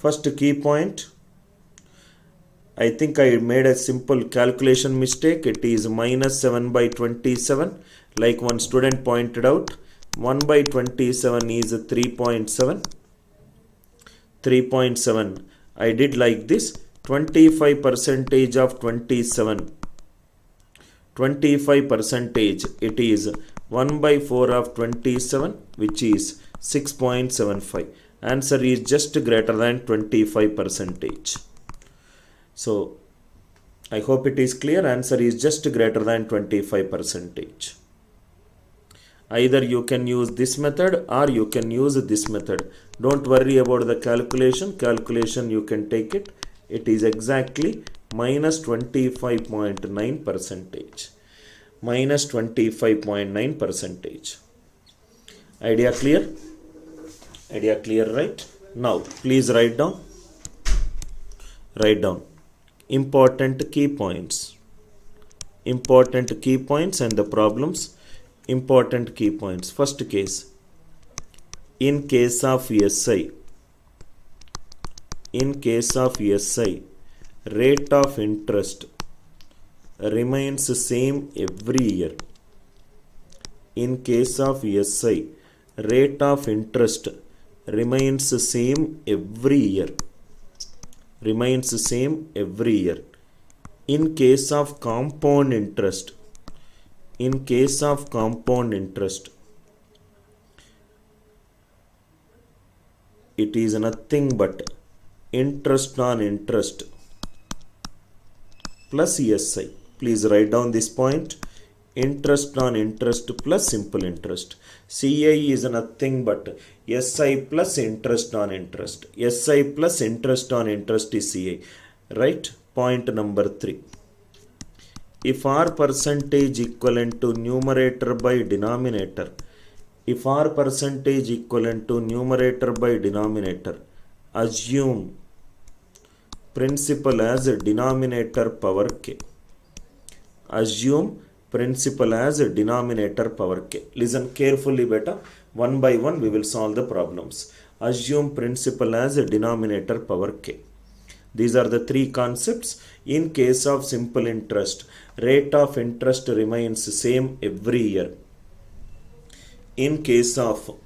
First key point, I think I made a simple calculation mistake. It is minus 7 by 27. Like one student pointed out, 1 by 27 is 3.7. 3.7. I did like this. 25 percentage of 27. 25 percentage. It is 1 by 4 of 27, which is 6.75. Answer is just greater than 25 percentage. So, I hope it is clear. Answer is just greater than 25 percentage. Either you can use this method or you can use this method. Don't worry about the calculation. Calculation you can take it. It is exactly minus 25.9 percentage. Minus 25.9 percentage. Idea clear? Idea clear, right? Now, please write down. Write down important key points. Important key points and the problems. Important key points. First case. In case of SI. In case of SI, rate of interest remains same every year. In case of SI, rate of interest remains same every year. Remains same every year. In case of compound interest, in case of compound interest, it is nothing but interest on interest plus SI. Please write down this point. Interest on interest plus simple interest. CI is nothing but SI plus interest on interest. SI plus interest on interest is CI. Right? Point number 3. If R percentage equivalent to numerator by denominator, if R percentage equivalent to numerator by denominator, assume principal as denominator power k. Assume principal as denominator power k. Listen carefully beta. One by one we will solve the problems. Assume principal as denominator power k. These are the three concepts. In case of simple interest, rate of interest remains same every year. In case of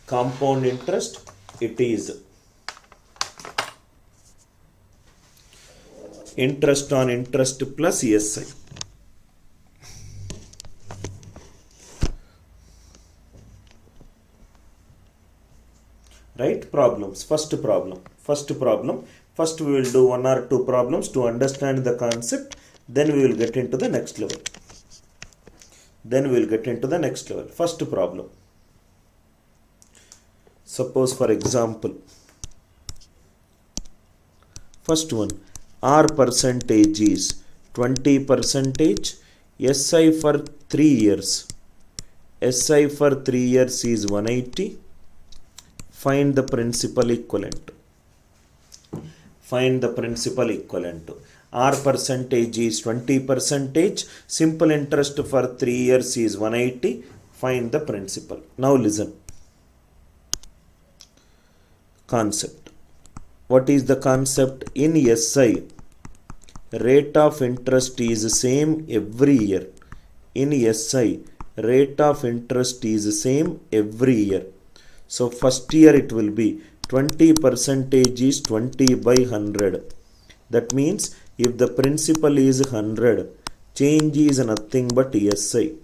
compound interest, it is interest on interest plus SI. Right? Problems. First problem. First we will do one or two problems to understand the concept. Then we will get into the next level. First problem. Suppose for example, first one, R percentage is 20 percentage, SI for 3 years. SI for 3 years is 180. Find the principal equivalent. Find the principal equivalent. R percentage is 20 percentage. Simple interest for 3 years is 180. Find the principal. Now listen. Concept. What is the concept? In SI, rate of interest is same every year. In SI, rate of interest is same every year. So first year it will be 20 percentage is 20 by 100. That means if the principal is 100, change is nothing but SI.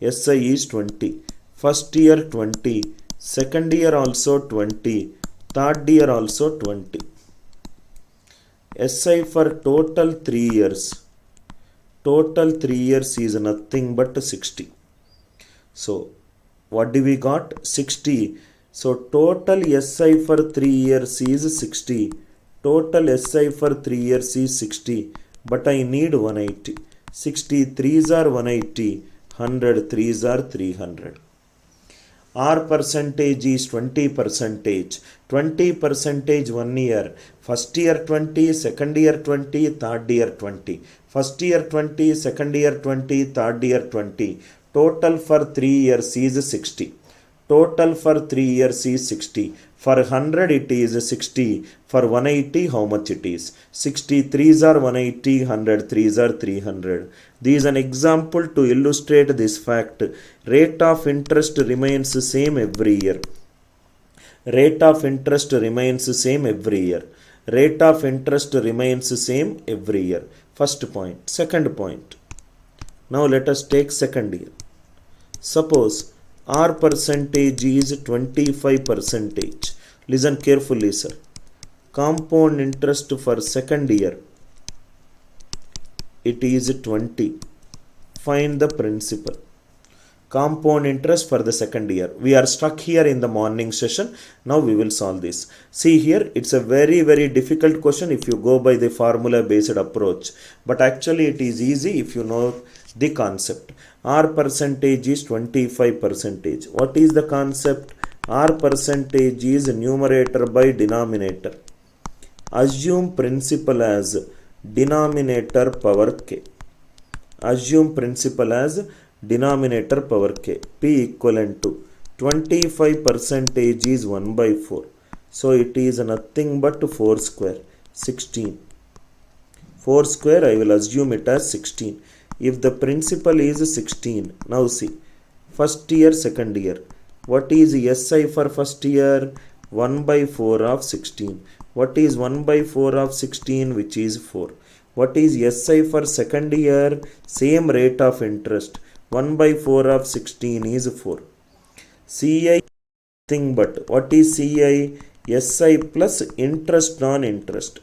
SI is 20. First year 20. Second year also 20. Third year also 20. SI for total 3 years. Total 3 years is nothing but 60. So what do we got? 60. So total SI for 3 years is 60. Total SI for 3 years is 60. But I need 180. 60 3s are 180. 100 3s are 300. R percentage is 20 percentage. 20 percentage 1 year. First year 20, second year 20, third year 20. First year 20, second year 20, third year 20. Total for 3 years is 60. Total for 3 years is 60. For 100 it is 60. For 180 how much it is? 63s are 180, 103s are 300. This is an example to illustrate this fact. Rate of interest remains same every year. Rate of interest remains same every year. Rate of interest remains same every year. First point. Second point. Now let us take second year. Suppose R percentage is 25%. Listen carefully, sir. Compound interest for second year, it is 20. Find the principal. Compound interest for the second year. We are stuck here in the morning session. Now we will solve this. See here, it's a very difficult question if you go by the formula based approach. But actually it is easy if you know the concept. R percentage is 25%. What is the concept? R percentage is numerator by denominator. Assume principal as denominator power k. Assume principal as denominator power k. P equivalent to 25% is 1 by 4. So it is nothing but 4 square, 16. 4 square I will assume it as 16. If the principal is 16, now see, first year, second year. What is SI for first year? 1 by 4 of 16. What is 1 by 4 of 16? Which is 4. What is SI for second year? Same rate of interest. 1 by 4 of 16 is 4. CI thing but what is CI? SI plus interest on interest.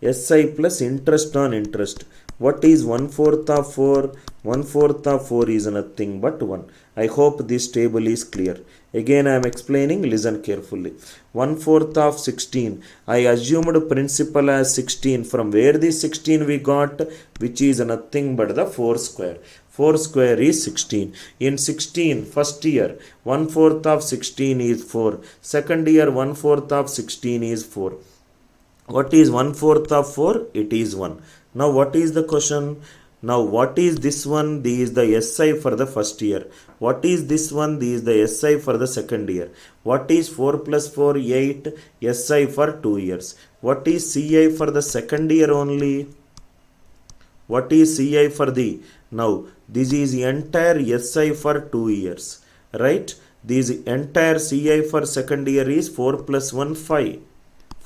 SI plus interest on interest. What is 1/4 of 4? 1/4 of 4 is nothing but 1. I hope this table is clear. Again I am explaining, listen carefully. 1/4 of 16. I assumed principal as 16. From where this 16 we got? Which is nothing but the 4 square. 4 square is 16. In 16, first year, 1/4 of 16 is 4. Second year, 1/4 of 16 is 4. What is 1/4 of 4? It is 1. Now what is the question? Now what is this one? This is the SI for the first year. What is this one? This is the SI for the second year. What is 4 plus 4? 8. SI for 2 years. What is CI for the second year only? What is CI for the? Now this is entire SI for 2 years. Right? This entire CI for second year is 4 plus 1 5.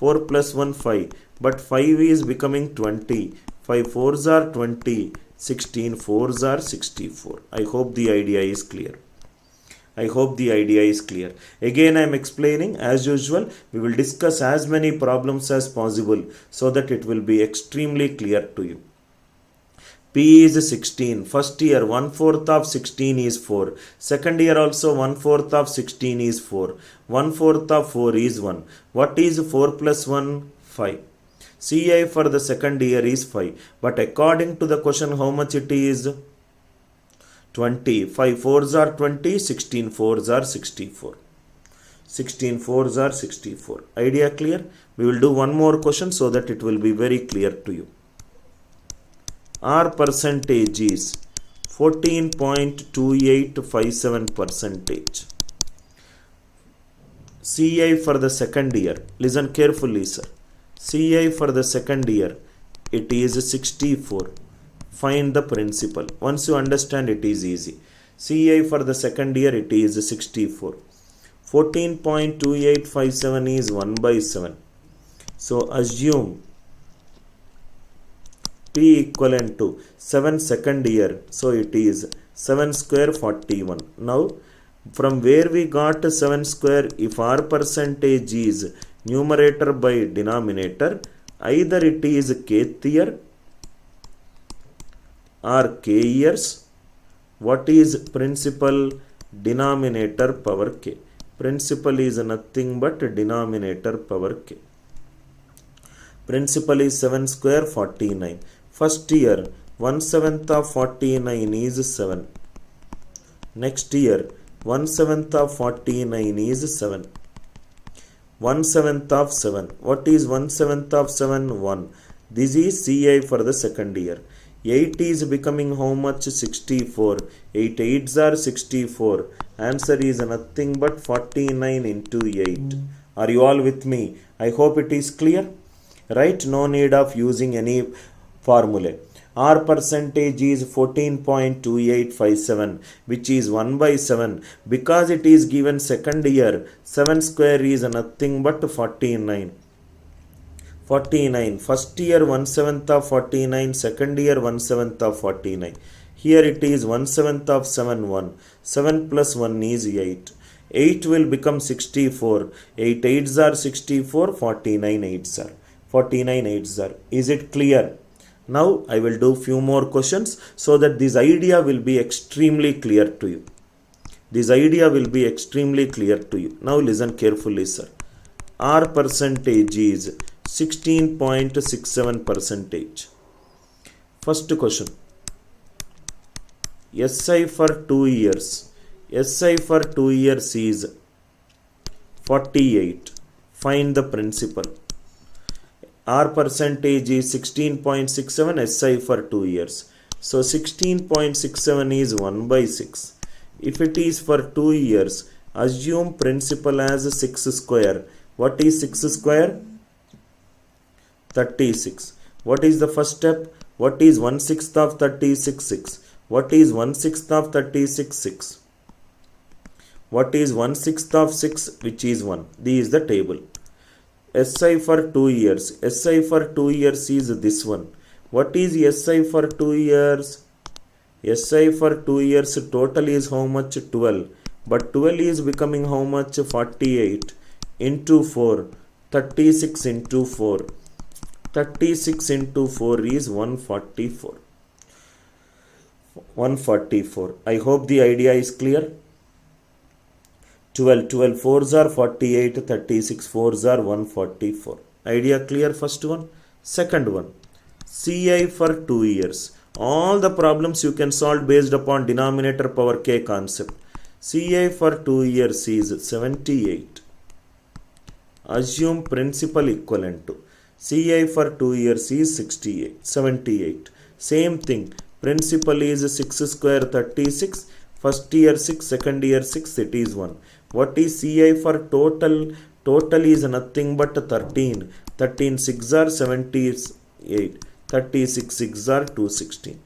4 plus 1 5. But 5 is becoming 20. 5 4s are 20. 16 4s are 64. I hope the idea is clear. I hope the idea is clear. Again I am explaining as usual. We will discuss as many problems as possible so that it will be extremely clear to you. P is 16. First year 1/4 of 16 is 4. Second year also 1/4 of 16 is 4. 1/4 of 4 is 1. What is 4 plus 1? 5. CI for the second year is 5. But according to the question how much it is? 20. 5 4s are 20. 16 4s are 64. 16 4s are 64. Idea clear? We will do one more question so that it will be very clear to you. R percentage is 14.2857%. CI for the second year. Listen carefully, sir. CI for the second year, it is 64. Find the principal. Once you understand, it is easy. CI for the second year, it is 64. 14.2857 is 1 by 7. So assume P equivalent to 7 second year. So it is 7 square 41. Now from where we got 7 square? If R percentage is numerator by denominator, either it is kth year or k years. What is principal? Denominator power k. Principal is nothing but denominator power k. Principal is 7 square 49. First year 1/7 of 49 is 7. Next year 1/7 of 49 is 7. 1/7 of 7. What is 1/7 of 7? 1. This is CI for the second year. 8 is becoming how much? 64. 8 8s are 64. Answer is nothing but 49 into 8. Are you all with me? I hope it is clear. Right? No need of using any formula. R percentage is 14.2857, which is 1 by 7. Because it is given second year, 7 square is nothing but 49. 49. First year 1/7 of 49, second year 1/7 of 49. Here it is 1/7 of 7, 1. 7 plus 1 is 8. 8 will become 64. 8 8s are 64, 49 8s are. 49 8s are. Is it clear? Now I will do few more questions so that this idea will be extremely clear to you. This idea will be extremely clear to you. Now listen carefully, sir. R percentage is 16.67 percentage. First question. SI for 2 years. SI for 2 years is 48. Find the principal. R percentage is 16.67, SI for 2 years. So 16.67 is 1 by 6. If it is for 2 years, assume principal as 6 square. What is 6 square? 36. What is the first step? What is 1/6 of 36? 6. What is 1/6 of 36? 6. What is 1/6 of 6? Which is 1. This is the table. SI for 2 years. SI for 2 years is this one. What is SI for 2 years? SI for 2 years total is how much? 12. But 12 is becoming how much? 48 into 4. 36 into 4. 36 into 4 is 144. 144. I hope the idea is clear. 12 4s are 48, 36 4s are 144. Idea clear? First one. Second one. CI for 2 years. All the problems you can solve based upon denominator power k concept. CI for 2 years is 78. Assume principal equivalent to. CI for 2 years is 78. Same thing. Principal is 6 square 36. First year 6, second year 6, it is 1. What is CI for total? Total is nothing but 13. 13 6 are 78. 36 6 are 216.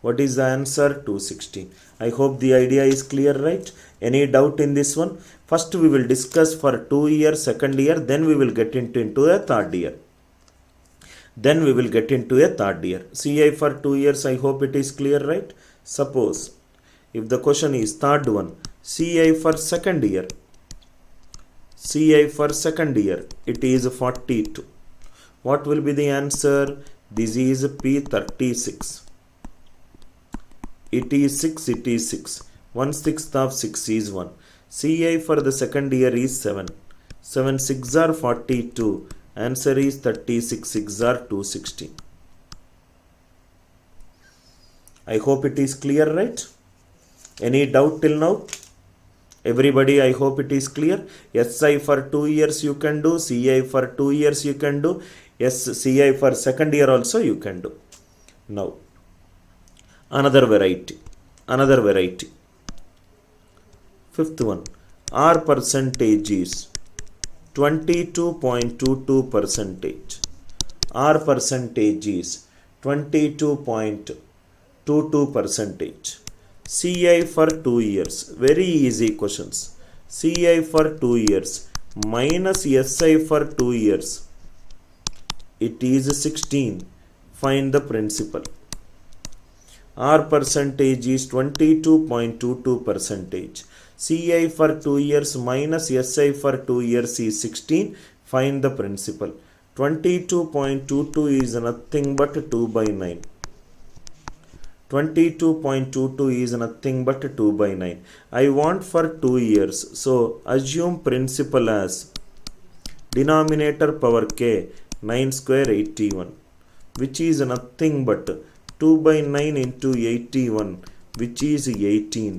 What is the answer? 216. I hope the idea is clear, right? Any doubt in this one? First we will discuss for 2 years, second year, then we will get into a third year. Then we will get into a third year. CI for 2 years, I hope it is clear, right? Suppose if the question is third one, CI for second year. CI for second year, it is 42. What will be the answer? This is P36. It is 6, it is 6. 1/6 of 6 is 1. CI for the second year is 7. 7 6 are 42. Answer is 36 6 are 216. I hope it is clear, right? Any doubt till now? Everybody, I hope it is clear. SI for 2 years you can do. CI for 2 years you can do. CI for second year also you can do. Now, another variety. Fifth one. R percentage is 22.22 percentage. R percentage is 22.22 percentage. CI for 2 years. Very easy questions. CI for 2 years minus SI for 2 years. It is 16. Find the principal. R percentage is 22.22 percentage. CI for 2 years minus SI for 2 years is 16. Find the principal. 22.22 is nothing but 2 by 9. 22.22 is nothing but 2 by 9. I want for 2 years. So assume principal as denominator power k 9 square 81, which is nothing but 2 by 9 into 81, which is 18.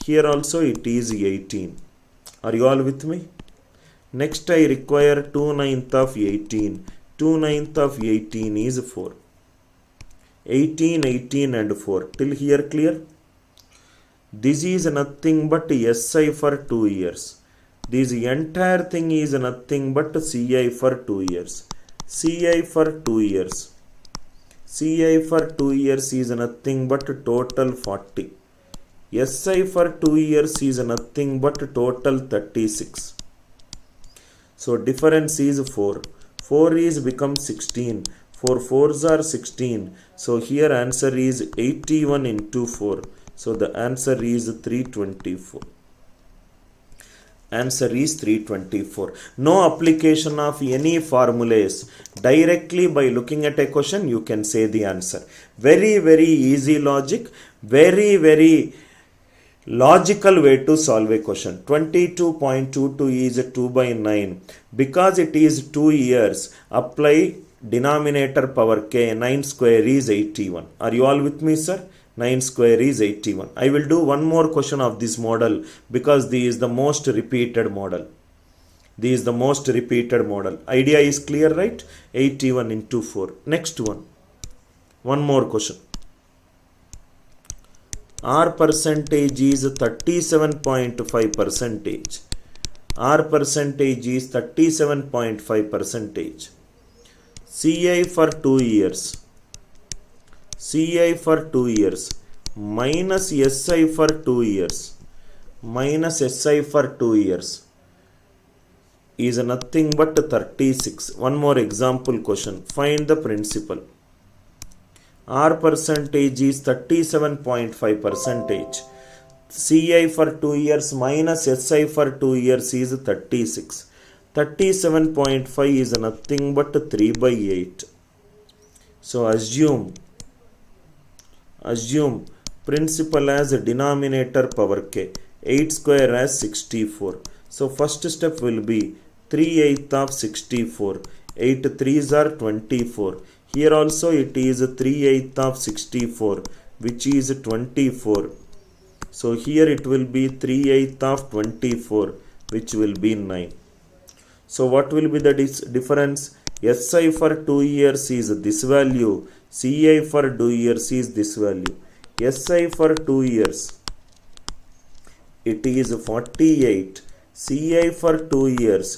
Here also it is 18. Are you all with me? Next I require 2/9 of 18. 2/9 of 18 is 4. 18, 18 and 4. Till here clear? This is nothing but SI for 2 years. This entire thing is nothing but CI for 2 years. CI for 2 years. CI for 2 years is nothing but total 40. SI for 2 years is nothing but total 36. So difference is 4. 4 is become 16. 4 4s are 16. So here answer is 81 into 4. So the answer is 324. Answer is 324. No application of any formulas. Directly by looking at a question, you can say the answer. Very, very easy logic. Very, very logical way to solve a question. 22.22 is 2 by 9. Because it is 2 years, apply denominator power k. 9 square is 81. Are you all with me, sir? 9 square is 81. I will do one more question of this model because this is the most repeated model. This is the most repeated model. Idea is clear, right? 81 into 4. Next one. One more question. R percentage is 37.5 percentage. R percentage is 37.5 percentage. CI for 2 years. CI for 2 years minus SI for 2 years minus SI for 2 years is nothing but 36. One more example question. Find the principal. R percentage is 37.5 percentage. CI for 2 years minus SI for 2 years is 36. 37.5 is nothing but 3 by 8. So assume principal as denominator power k. 8 square as 64. So first step will be 3/8 of 64. 8 3s are 24. Here also it is 3/8 of 64, which is 24. So here it will be 3/8 of 24, which will be 9. So what will be the difference? SI for 2 years is this value. CI for 2 years is this value. SI for 2 years, it is 48. CI for 2 years,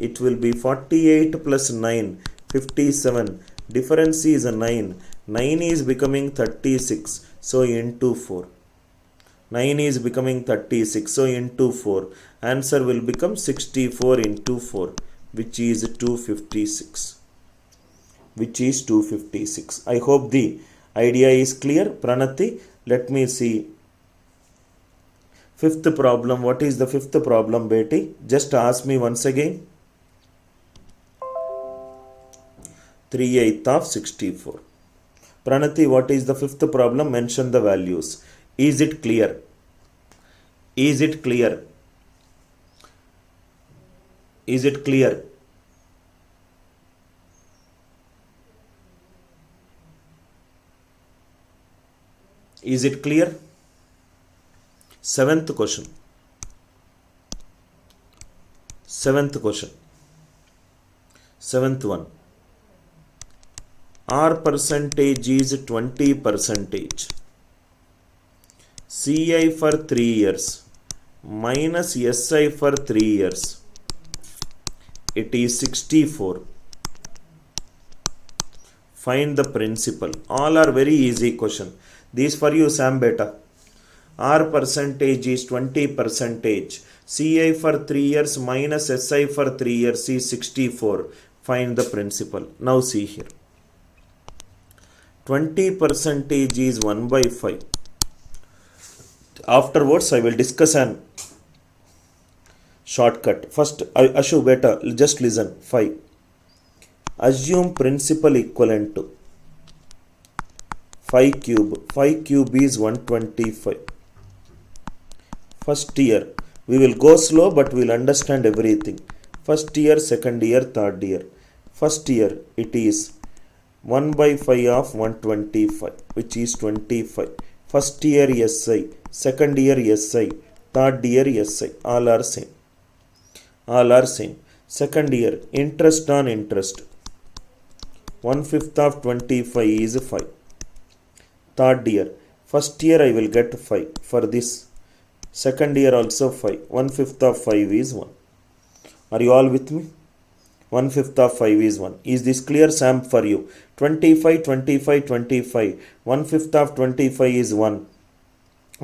it will be 48 plus 9, 57. Difference is 9. 9 is becoming 36. So into 4. 9 is becoming 36. So into 4. Answer will become 64 into 4, which is 256. Which is 256. I hope the idea is clear. Pranati, let me see. Fifth problem. What is the fifth problem, Betty? Just ask me once again. 3/8 of 64. Pranati, what is the fifth problem? Mention the values. Is it clear? Is it clear? Is it clear? Is it clear? Seventh question. Seventh question. Seventh one. R percentage is 20 percentage. CI for 3 years minus SI for 3 years. It is 64. Find the principal. All are very easy question. This for you, Sam Beta. R percentage is 20 percentage. CI for 3 years minus SI for 3 years is 64. Find the principal. Now see here. 20 percentage is 1 by 5. Afterwards, I will discuss an shortcut. First, Ashu Beta, just listen. 5. Assume principal equivalent to 5 cube. 5 cube is 125. First year. We will go slow but we will understand everything. First year, second year, third year. First year, it is 1 by 5 of 125, which is 25. First year SI, second year SI, third year SI. All are same. All are same. Second year, interest on interest. 1/5 of 25 is 5. third year. First year I will get 5 for this. Second year also 5. 1/5 of 5 is 1. Are you all with me? 1/5 of 5 is 1. Is this clear, Sam, for you? 25, 25, 25. 1/5 of 25 is 1.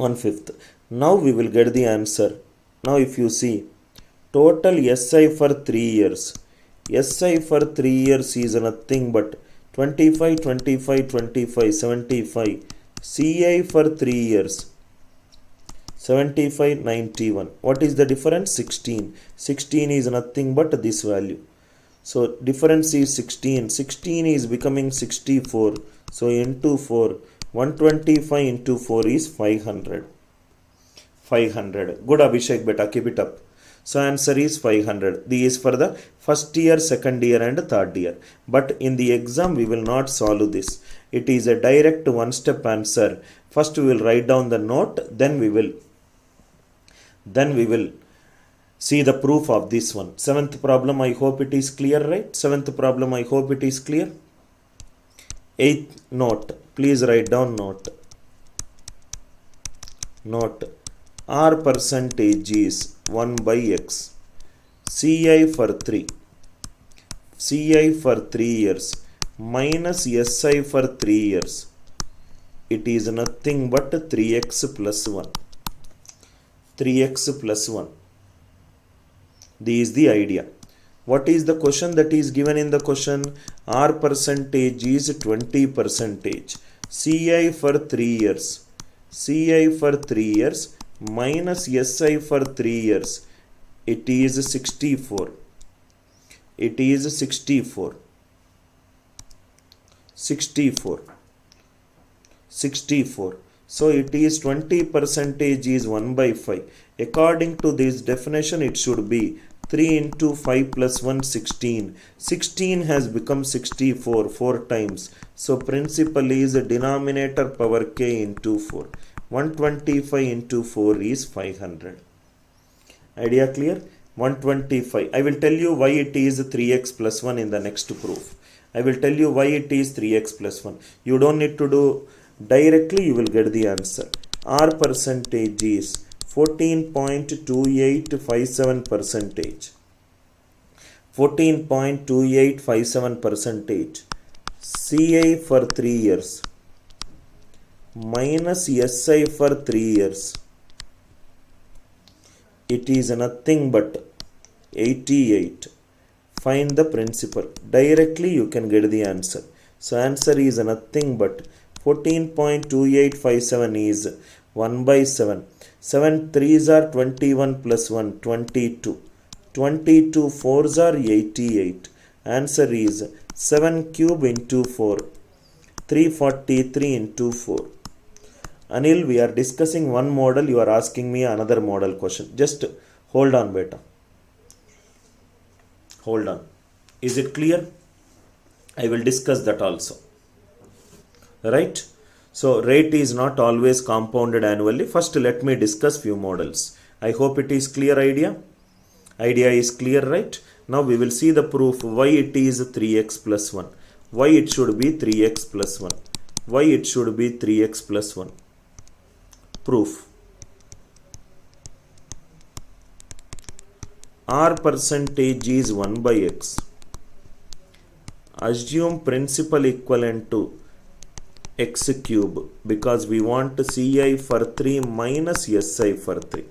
1/5. Now we will get the answer. Now if you see, total SI for 3 years. SI for 3 years is nothing but 25, 25, 25, 75. CI for 3 years. 75, 91. What is the difference? 16. 16 is nothing but this value. So difference is 16. 16 is becoming 64. So into 4. 125 into 4 is 500. 500. Good, Abhishek beta. Keep it up. So answer is 500. This is for the first year, second year and third year. But in the exam we will not solve this. It is a direct one-step answer. First we will write down the note. Then we will see the proof of this one. Seventh problem, I hope it is clear, right? Seventh problem, I hope it is clear. Eighth note. Please write down note. Note. R percentage is 1 by X. CI for 3. CI for 3 years minus SI for 3 years. It is nothing but 3x plus 1. 3x plus 1. This is the idea. What is the question that is given in the question? R percentage is 20%. CI for 3 years. CI for 3 years minus SI for 3 years. It is 64. It is 64. 64. 64. So it is 20% is 1 by 5. According to this definition, it should be 3 into 5 plus 1, 16. 16 has become 64 4 times. So principal is denominator power k into 4. 125 into 4 is 500. Idea clear? 125. I will tell you why it is 3x plus 1 in the next proof. I will tell you why it is 3x plus 1. You don't need to do directly, you will get the answer. R percentage is 14.2857%. 14.2857%. CI for 3 years minus SI for 3 years. It is nothing but 88. Find the principal. Directly you can get the answer. So answer is nothing but 14.2857 is 1 by 7. 7 3s are 21 plus 1, 22. 22 4s are 88. Answer is 7 cube into 4. 343 into 4. Anil, we are discussing one model. You are asking me another model question. Just hold on, beta. Hold on. Is it clear? I will discuss that also. Right? So rate is not always compounded annually. First let me discuss few models. I hope it is clear idea. Idea is clear, right? Now we will see the proof why it is 3x plus 1. Why it should be 3x plus 1. Why it should be 3x plus 1. Proof. R percentage is 1 by X. Assume principal equivalent to X cube because we want CI for 3 minus SI for 3.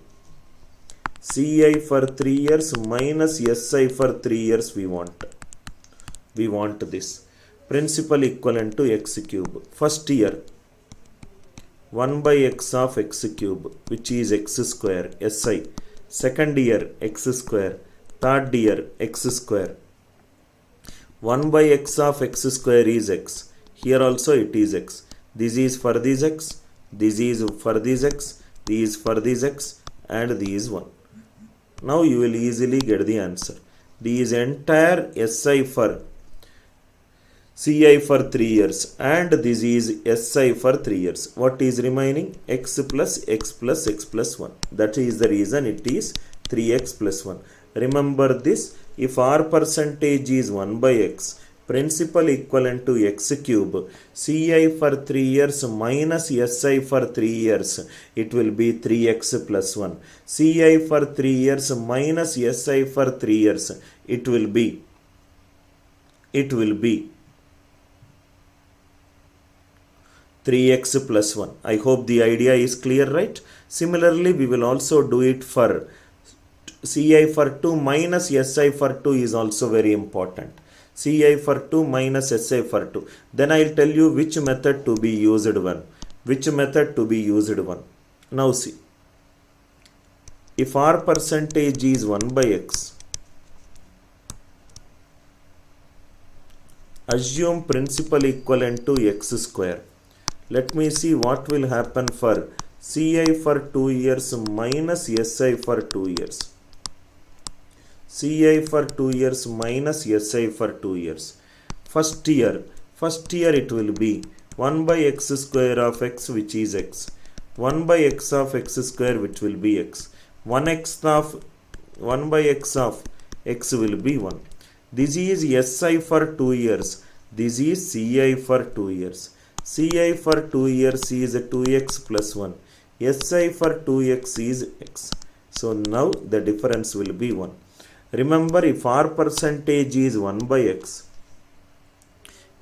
CI for 3 years minus SI for 3 years we want. We want this. Principal equivalent to X cube. First year 1 by X of X cube, which is X square, SI. Second year X square. Third year X square. 1 by X of X square is X. Here also it is X. This is for this X. This is for this X. This is for this X. And this is 1. Now you will easily get the answer. This entire SI for CI for 3 years and this is SI for 3 years. What is remaining? X plus X plus X plus 1. That is the reason it is 3x plus 1. Remember this. If R percentage is 1 by X, principal equivalent to x cube, Ci for 3 years minus Si for 3 years, it will be 3x plus 1. Ci for 3 years minus Si for 3 years, it will be 3x plus 1. I hope the idea is clear, right? Similarly, we will also do it for Ci for 2 minus Si for 2 is also very important. Ci for 2 minus Si for 2. Then I will tell you which method to be used one. Which method to be used one. Now see. If R percentage is 1 by x, assume principal equivalent to x square. Let me see what will happen for Ci for 2 years minus Si for 2 years. Ci for 2 years minus Si for 2 years. First year it will be 1 by x square of x, which is x. 1 by x of x square, which will be x. 1 by x of x will be 1. This is Si for 2 years. This is Ci for 2 years. Ci for 2 years is 2x plus 1. Si for 2x is x. So now the difference will be 1. Remember, if R percentage is 1 by x,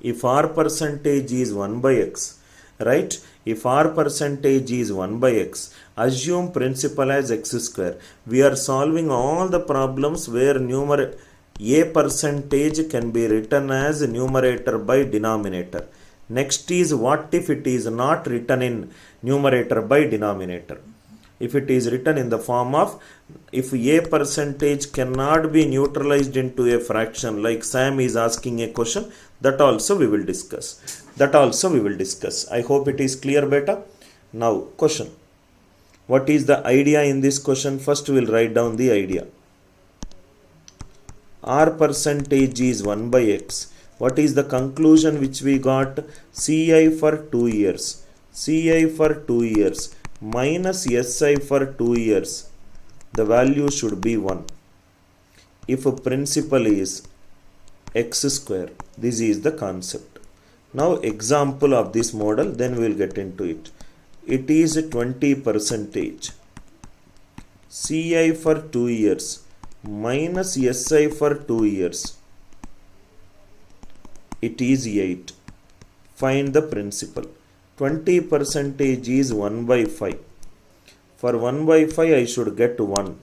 right? If R percentage is 1 by x, assume principal as x square. We are solving all the problems where A percentage can be written as numerator by denominator. Next is, what if it is not written in numerator by denominator? If it is written in the form of, if A percentage cannot be neutralized into a fraction, like Sam is asking a question, that also we will discuss. I hope it is clear beta. Now question. What is the idea in this question? First we will write down the idea. R percentage is 1 by x. What is the conclusion which we got? Ci for 2 years. Ci for 2 years minus Si for 2 years. The value should be 1. If a principal is x square, this is the concept. Now example of this model, then we will get into it. It is 20%. Ci for 2 years minus Si for 2 years. It is 8. Find the principal. 20% is 1 by 5. For 1 by 5 I should get 1.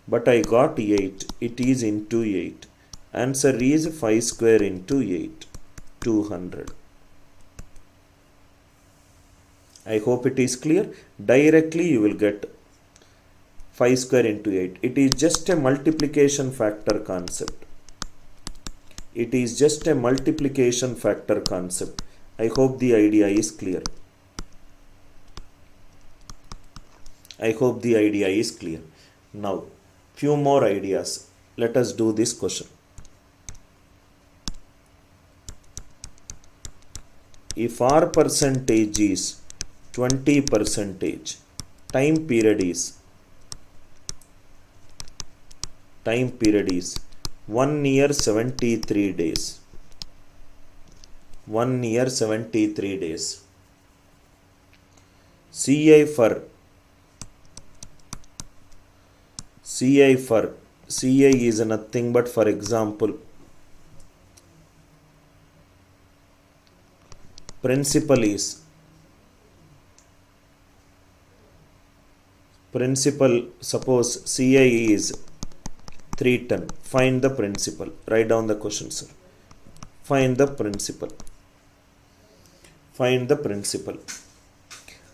But I got 8. It is into 8. Answer is 5 square into 8. 200. I hope it is clear. Directly you will get 5 square into 8. It is just a multiplication factor concept. I hope the idea is clear. Now, few more ideas. Let us do this question. If R percentage is 20%, time period is 1 year 73 days. Ci is nothing but, for example, principal, suppose Ci is 310. Find the principal. Write down the question, sir. Find the principal.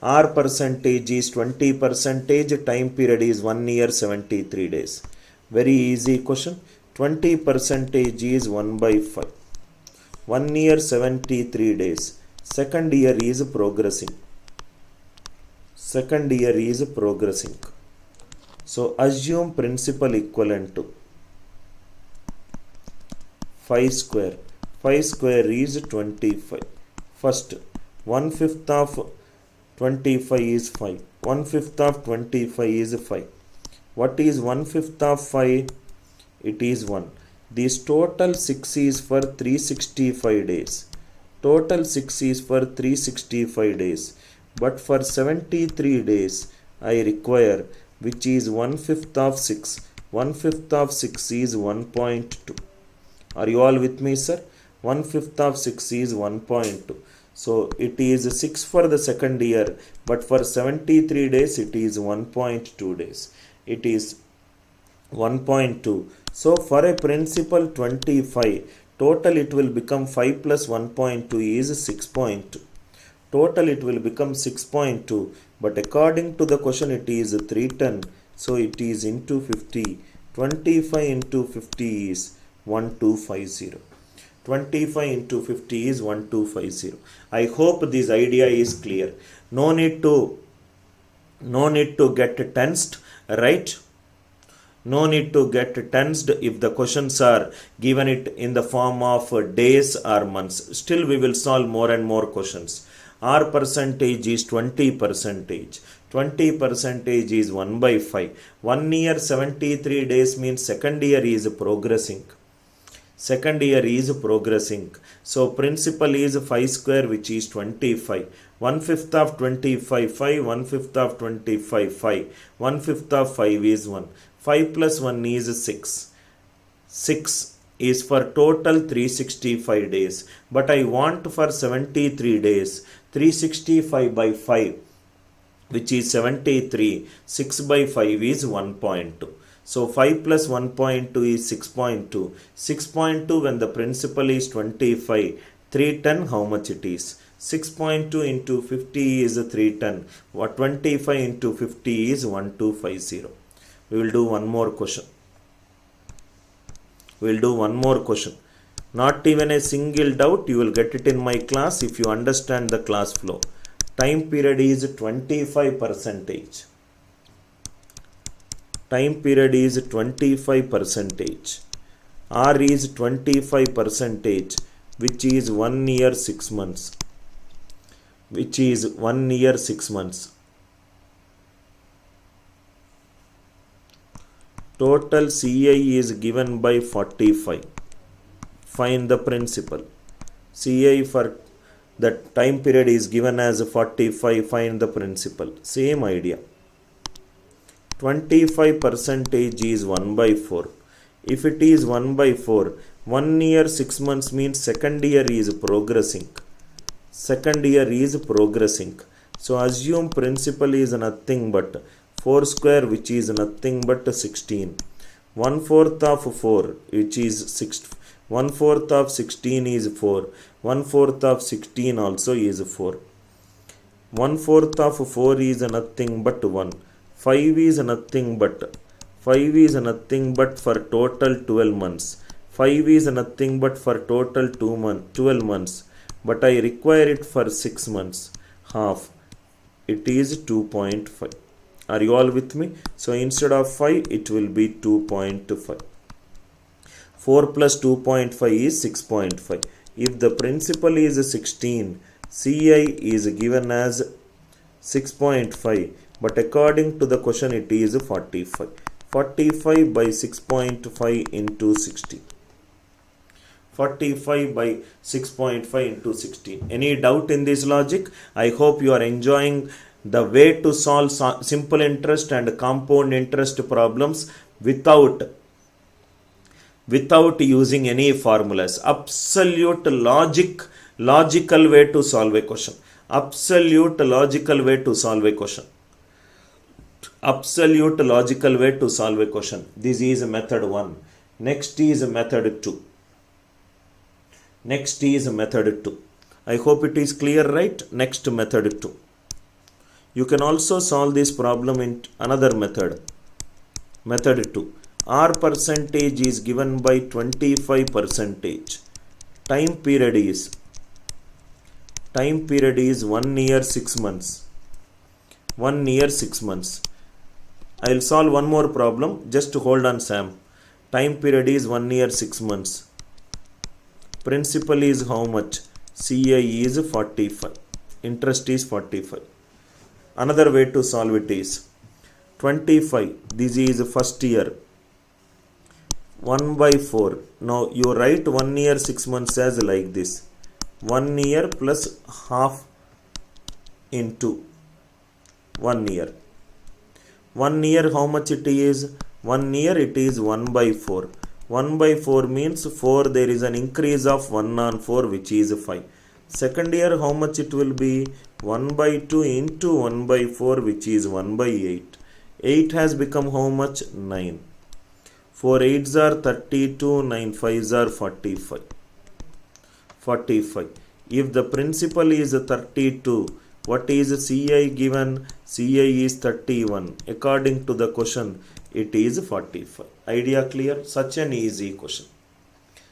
R percentage is 20%. Time period is 1 year 73 days. Very easy question. 20% is 1 by 5. 1 year 73 days. Second year is progressing. So assume principal equivalent to 5 square. 5 square is 25. First, 1/5 of 25 is 5. 1/5 of 25 is 5. What is 1/5 of 5? It is 1. This total 6 is for 365 days. Total 6 is for 365 days. But for 73 days, I require, which is 1/5 of 6. 1/5 of 6 is 1.2. Are you all with me, sir? 1/5 of 6 is 1.2. So it is 6 for the second year, but for 73 days it is 1.2 days. It is 1.2. So for a principal 25, total it will become 5 plus 1.2 is 6.2. Total it will become 6.2, but according to the question it is 310. So it is into 50. 25 into 50 is 1250. 25 into 50 is 1250. I hope this idea is clear. No need to get tensed, right? No need to get tensed if the questions are given it in the form of days or months. Still we will solve more and more questions. R percentage is 20%. 20% is 1 by 5. 1 year 73 days means second year is progressing. Second year is progressing. So principal is 5 square, which is 25. 1/5 of 25, 5. 1/5 of 25, 5. 1/5 of 5 is 1. 5 plus 1 is 6. 6 is for total 365 days. But I want for 73 days. 365 by 5, which is 73. 6 by 5 is 1.2. So 5 plus 1.2 is 6.2. 6.2 when the principal is 25. 310, how much it is? 6.2 into 50 is 310. What 25 into 50 is 1250. We will do one more question. We will do one more question. Not even a single doubt, you will get it in my class if you understand the class flow. Time period is 25%. Time period is 25%. R is 25%, which is 1 year 6 months. Which is 1 year 6 months. Total CI is given by 45. Find the principal. CI for the time period is given as 45. Find the principal. Same idea. 25% is 1 by 4. If it is 1 by 4, 1 year 6 months means second year is progressing. Second year is progressing. So assume principal is nothing but 4 square, which is nothing but 16. 1/4 of 4, which is 6. 1/4 of 16 is 4. 1/4 of 16 also is 4. 1/4 of 4 is nothing but 1. 5 is nothing but for total 12 months. 5 is nothing but for total 12 months. But I require it for 6 months. Half. It is 2.5. Are you all with me? So instead of 5, it will be 2.5. 4 plus 2.5 is 6.5. If the principal is 16, CI is given as 6.5. But according to the question, it is 45. 45 by 6.5 into 60. 45 by 6.5 into 60. Any doubt in this logic? I hope you are enjoying the way to solve simple interest and compound interest problems without using any formulas. Absolute logical way to solve a question. Absolute logical way to solve a question. Absolute logical way to solve a question. This is method 1. Next is method 2. Next is method 2. I hope it is clear, right? Next method 2. You can also solve this problem in another method. Method 2. R percentage is given by 25%. Time period is 1 year 6 months. 1 year 6 months. I will solve one more problem. Just hold on, Sam. Time period is 1 year 6 months. Principal is how much? CI is 45. Interest is 45. Another way to solve it is 25. This is first year. 1 by 4. Now you write 1 year 6 months as like this. 1 year plus half into 1 year. 1 year how much it is? 1 year it is 1 by 4. 1 by 4 means 4, there is an increase of 1 on 4 which is 5. Second year how much it will be? 1 by 2 into 1 by 4 which is 1 by 8. 8 has become how much? 9. 4 8s are 32, 9 5s are 45. 45. If the principal is 32, what is CI given? CI is 31. According to the question, it is 45. Idea clear? Such an easy question.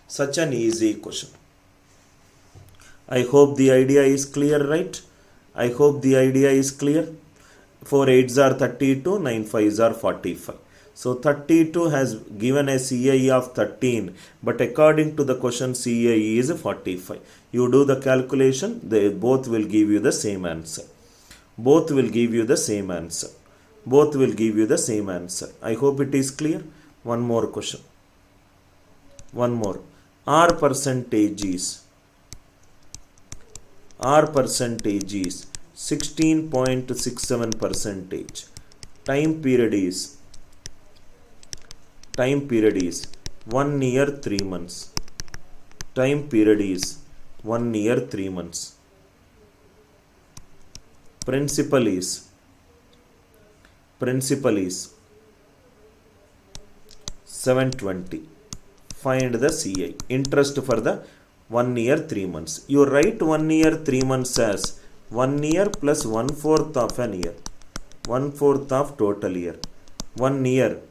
Such an easy question. I hope the idea is clear, right? I hope the idea is clear. 4 8s are 32, 9 5s are 45. So 32 has given a CI of 13, but according to the question CI is 45. You do the calculation, they both will give you the same answer. Both will give you the same answer. Both will give you the same answer. I hope it is clear. One more question. One more. R percentage is 16.67 percentage. Time period is 1 year 3 months. Time period is 1 year 3 months. Principal is 720. Find the CI. Interest for the 1 year 3 months. You write 1 year 3 months as 1 year plus 1/4 of an year. 1/4 of total year. 1 year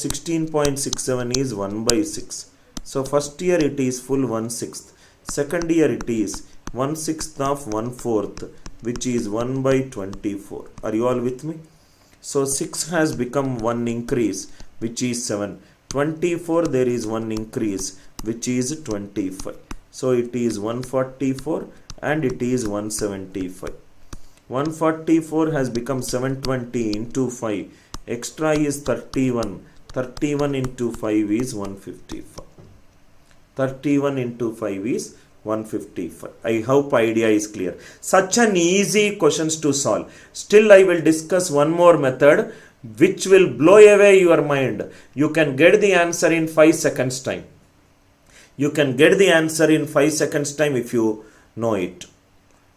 16.67 is 1 by 6. So first year it is full 1/6. Second year it is 1/6 of 1/4, which is 1 by 24. Are you all with me? So 6 has become 1 increase, which is 7. 24 there is 1 increase, which is 25. So it is 144 and it is 175. 144 has become 720 into 5. Extra is 31. 31 into 5 is 155. 31 into 5 is 155. I hope idea is clear. Such an easy questions to solve. Still I will discuss one more method which will blow away your mind. You can get the answer in 5 seconds time. You can get the answer in 5 seconds time if you know it.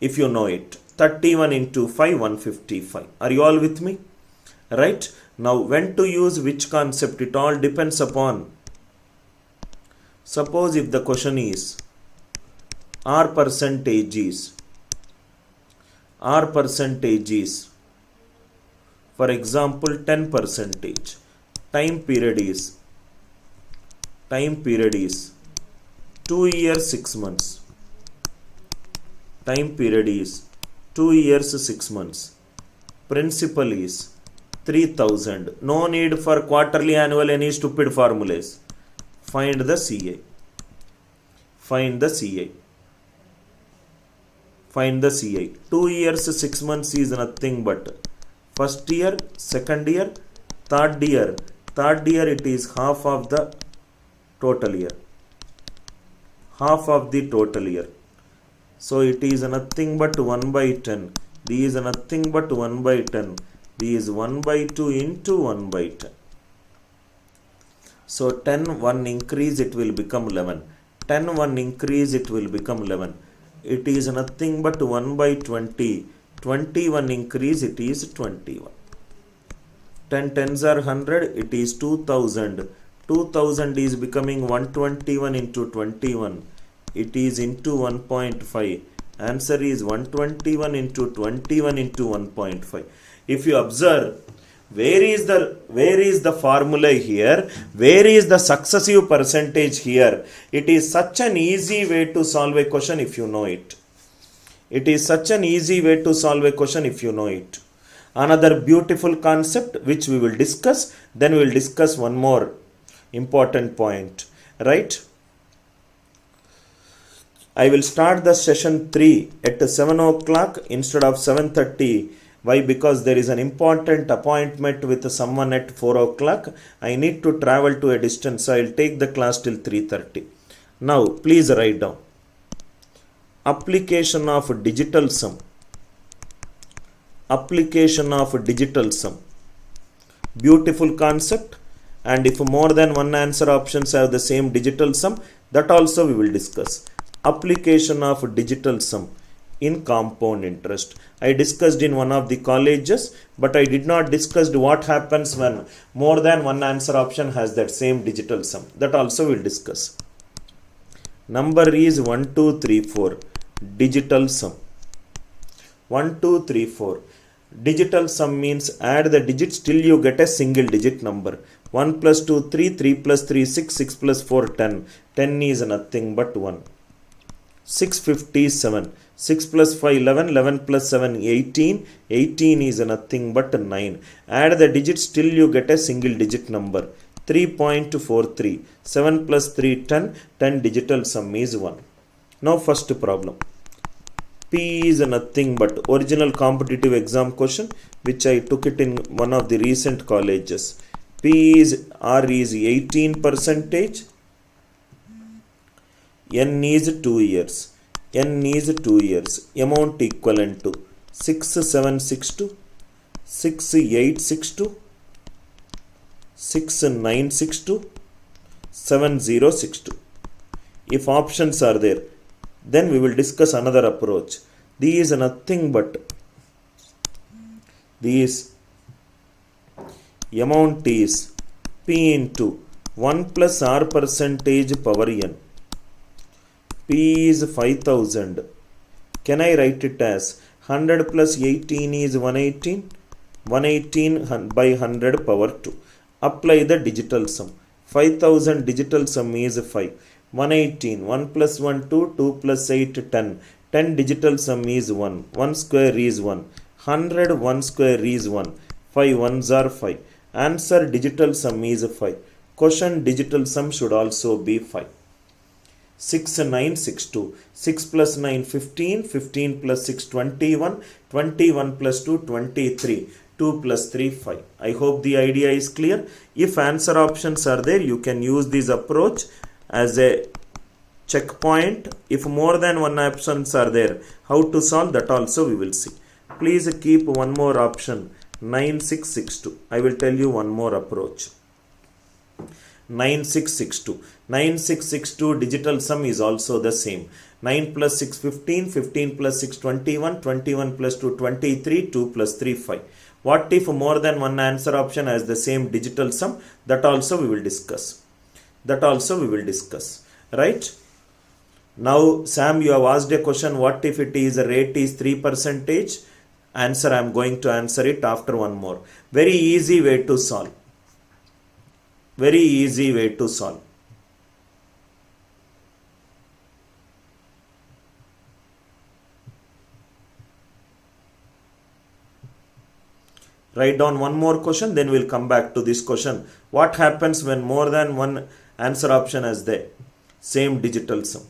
If you know it. 31 into 5, 155. Are you all with me? Right? Now when to use which concept, it all depends upon. Suppose if the question is R percentage is, for example 10 percentage. Time period is 2 years 6 months. Time period is 2 years 6 months. Principal is 3000. No need for quarterly, annual, any stupid formulas. Find the CI. Find the CI. Find the CI. 2 years 6 months is nothing but first year, second year, third year. Third year it is half of the total year. Half of the total year. So it is nothing but 1 by 10. This is nothing but 1 by 10. This is 1 by 2 into 1 by 10. So 10 1 increase it will become 11. 10 1 increase it will become 11. It is nothing but 1 by 20. 21 increase it is 21. 10 tens are 100. It is 2000. 2000 is becoming 121 into 21. It is into 1.5. Answer is 121 into 21 into 1.5. If you observe, where is the formula here? Where is the successive percentage here? It is such an easy way to solve a question if you know it. It is such an easy way to solve a question if you know it. Another beautiful concept which we will discuss. Then we will discuss one more important point. Right? I will start the session 3 at 7 o'clock instead of 7:30. Why? Because there is an important appointment with someone at 4 o'clock. I need to travel to a distance, so I'll take the class till 3:30. Now, please write down. Application of digital sum. Application of digital sum. Beautiful concept. And if more than one answer options have the same digital sum, that also we will discuss. Application of digital sum in compound interest. I discussed in one of the colleges, but I did not discuss what happens when more than one answer option has that same digital sum. That also we will discuss. Number is 1, 2, 3, 4. Digital sum. 1, 2, 3, 4. Digital sum means add the digits till you get a single digit number. 1 plus 2, 3, 3 plus 3, 6, 6 plus 4, 10. 10 is nothing but 1. 657. 6 plus 5, 11, 11 plus 7, 18. 18 is nothing but 9. Add the digits till you get a single digit number. 3.43. 7 plus 3, 10. 10 digital sum is 1. Now first problem. P is nothing but original competitive exam question which I took it in one of the recent colleges. P is R is 18%. N is 2 years. N is 2 years. Amount equivalent to 6762, 6862, 6962, 7062. If options are there, then we will discuss another approach. These are nothing but these amount is P into 1 plus R percentage power N. P is 5000. Can I write it as 100 plus 18 is 118? 118 by 100 power 2. Apply the digital sum. 5000 digital sum is 5. 118. 1 plus 1, 2. 2 plus 8, 10. 10 digital sum is 1. 1 square is 1. 100, 1 square is 1. 5 ones are 5. Answer digital sum is 5. Question digital sum should also be 5. 6962. 6 plus 9, 15. 15 plus 6, 21. 21 plus 2, 23. 2 plus 3, 5. I hope the idea is clear. If answer options are there, you can use this approach as a checkpoint. If more than one options are there, how to solve that also we will see. Please keep one more option, 9662. I will tell you one more approach. 9662. 9662 digital sum is also the same. 9 plus 6, 15. 15 plus 6, 21. 21 plus 2, 23. 2 plus 3, 5. What if more than one answer option has the same digital sum? That also we will discuss. That also we will discuss. Right? Now, Sam, you have asked a question. What if it is a rate is 3%? Answer, I am going to answer it after one more. Very easy way to solve. Very easy way to solve. Write down one more question, then we'll come back to this question. What happens when more than one answer option has the same digital sum?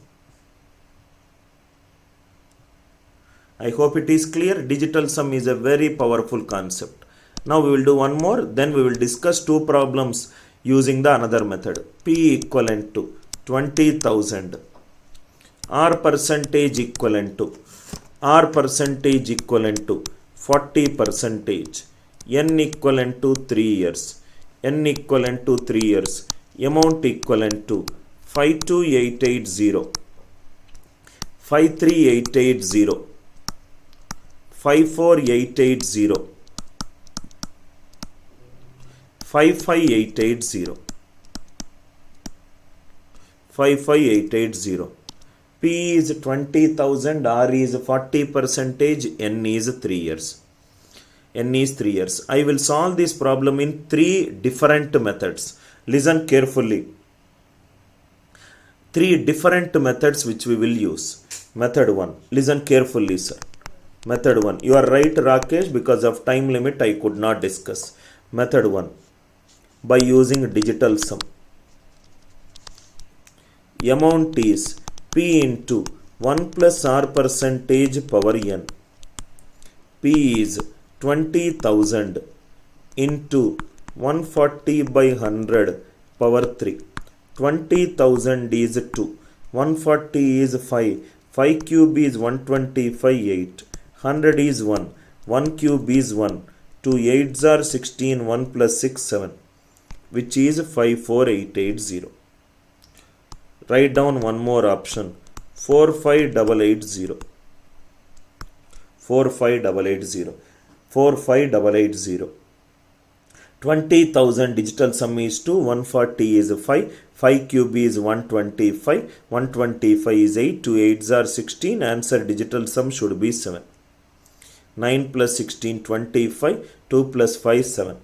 I hope it is clear. Digital sum is a very powerful concept. Now we will do one more, then we will discuss two problems using the another method. P equivalent to 20,000. R percentage equivalent to 40%. N equivalent to 3 years. N equivalent to 3 years. Amount equivalent to 52880, 53880, 54880, 55880, 55880. P is 20,000, R is 40%, N is 3 years. N is 3 years. I will solve this problem in 3 different methods. Listen carefully. 3 different methods which we will use. Method 1. Listen carefully, sir. Method 1. You are right, Rakesh. Because of time limit, I could not discuss. Method 1. By using digital sum. Amount is P into 1 plus R percentage power N. P is 20,000 into 140 by 100 power 3. 20,000 is 2. 140 is 5. 5 cube is 125, 8. 100 is 1. 1 cube is 1. 2 8s are 16. 1 plus 6, 7. Which is 54880. Write down one more option. 45880. 45880. 45880. 20,000 digital sum is 2. 140 is 5. 5 cube is 125. 125 is 8. 2 8s are 16. Answer digital sum should be 7. 9 plus 16, 25. 2 plus 5, 7.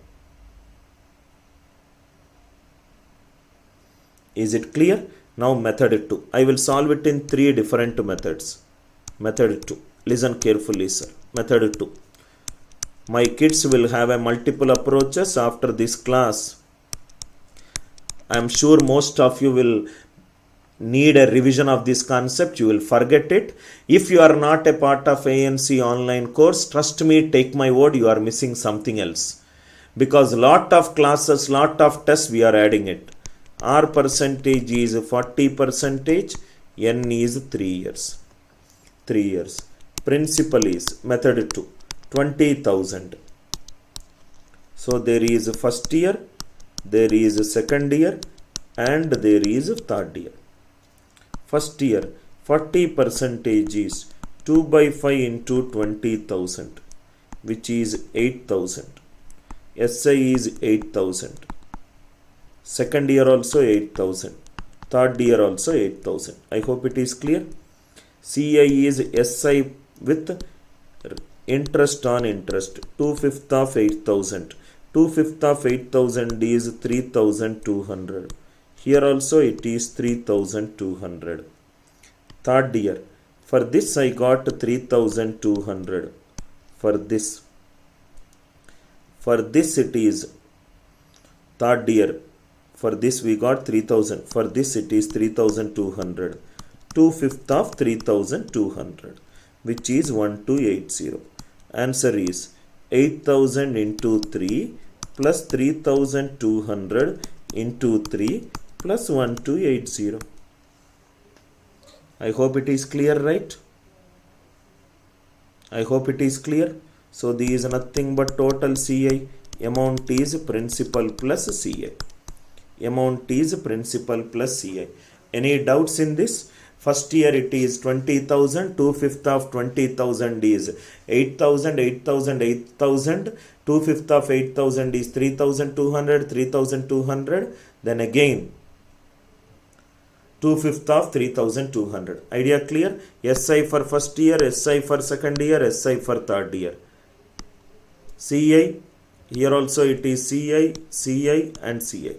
Is it clear? Now method 2. I will solve it in 3 different methods. Method 2. Listen carefully, sir. Method 2. My kids will have a multiple approaches after this class. I am sure most of you will need a revision of this concept. You will forget it. If you are not a part of ANC online course, trust me, take my word, you are missing something else. Because lot of classes, lot of tests we are adding it. R percentage is 40%. N is 3 years. 3 years. Principal is method 2. 20,000. So there is first year, there is second year, and there is third year. First year, 40% is 2 by 5 into 20,000, which is 8,000. SI is 8,000. Second year also 8,000. Third year also 8,000. I hope it is clear. CI is SI with interest on interest. 2/5 of 8,000. 2/5 of 8,000 is 3,200. Here also it is 3,200. Third year. For this I got 3,200. For this it is third year. For this we got 3,000. For this it is 3,200. 2/5 of 3,200, which is 1280. Answer is 8,000 into 3 plus 3,200 into 3 plus 1280. I hope it is clear, right? I hope it is clear. So this is nothing but total CI. Amount is principal plus CI. Amount is principal plus CI. Any doubts in this? First year it is 20,000. 2/5 of 20,000 is 8,000. 8,000. 8,000. 2/5 of 8,000 is 3,200. 3,200. Then again 2/5 of 3,200. Idea clear? SI for first year, SI for second year, SI for third year. CI, here also it is CI, CI and CI.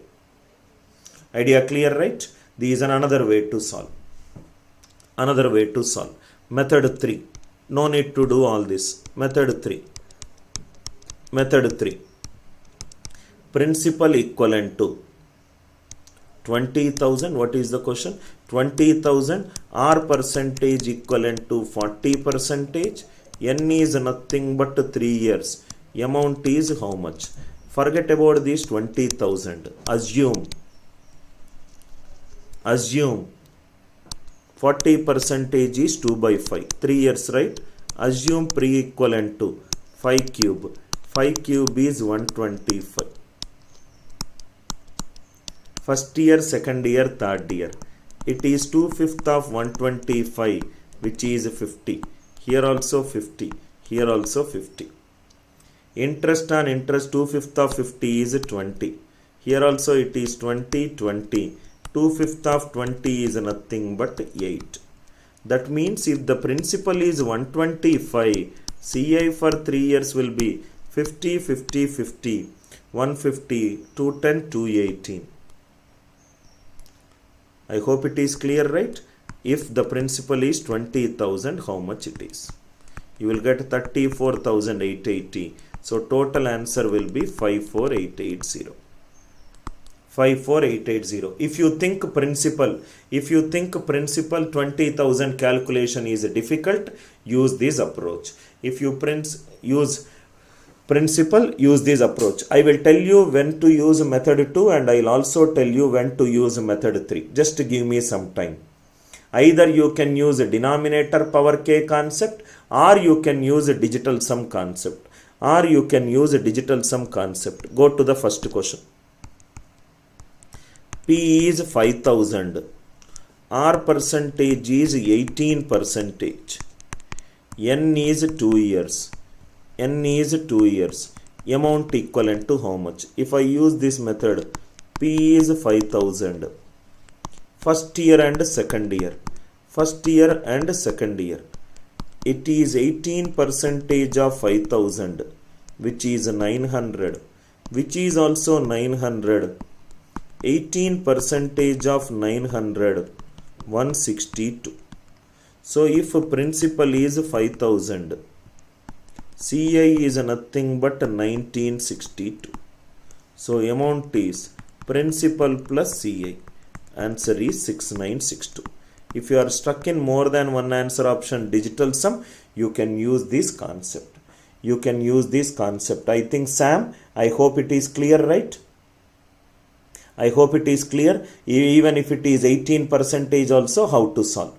Idea clear, right? This is another way to solve. Another way to solve. Method 3. No need to do all this. Method 3. Method 3. Principal equivalent to 20,000. What is the question? 20,000. R percentage equivalent to 40%. N is nothing but 3 years. Amount is how much? Forget about this 20,000. Assume 40% is 2 by 5. 3 years, right? Assume pre-equivalent to 5 cube. 5 cube is 125. First year, second year, third year. It is 2/5 of 125, which is 50. Here also 50. Here also 50. Interest on interest, 2/5 of 50 is 20. Here also it is 20, 20. 2/5 of 20 is nothing but 8. That means if the principal is 125, CI for 3 years will be 50, 50, 50, 150, 210, 218. I hope it is clear, right? If the principal is 20,000, how much it is? You will get 34,880. So total answer will be 54880. 54880. If you think principal 20,000 calculation is difficult, use this approach. If you use Principal, use this approach. I will tell you when to use method 2 and I will also tell you when to use method 3. Just give me some time. Either you can use a denominator power k concept, or you can use a digital sum concept, or you can use a digital sum concept. Go to the first question. P is 5000. R percentage is 18%. N is 2 years. N is 2 years. Amount equivalent to how much? If I use this method, P is 5000. First year and second year. First year and second year. It is 18% of 5000, which is 900, which is also 900. 18% of 900, 162. So if principal is 5000, CI is nothing but 1962. So amount is principal plus CI. Answer is 6962. If you are stuck in more than one answer option digital sum, you can use this concept. You can use this concept. I think Sam, I hope it is clear, right? I hope it is clear. Even if it is 18% also, how to solve.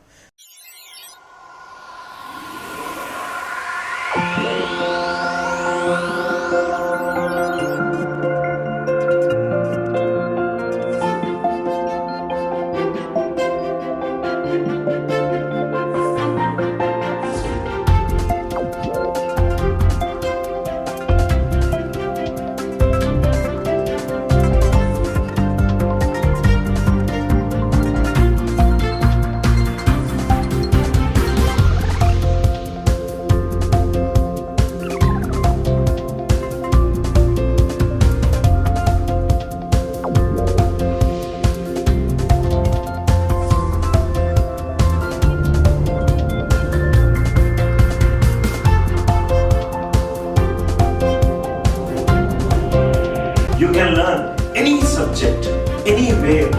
You can learn any subject, anywhere,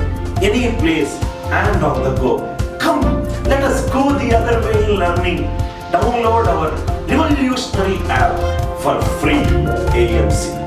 any place, and on the go. Come, let us go the other way in learning. Download our revolutionary app for free. AMC.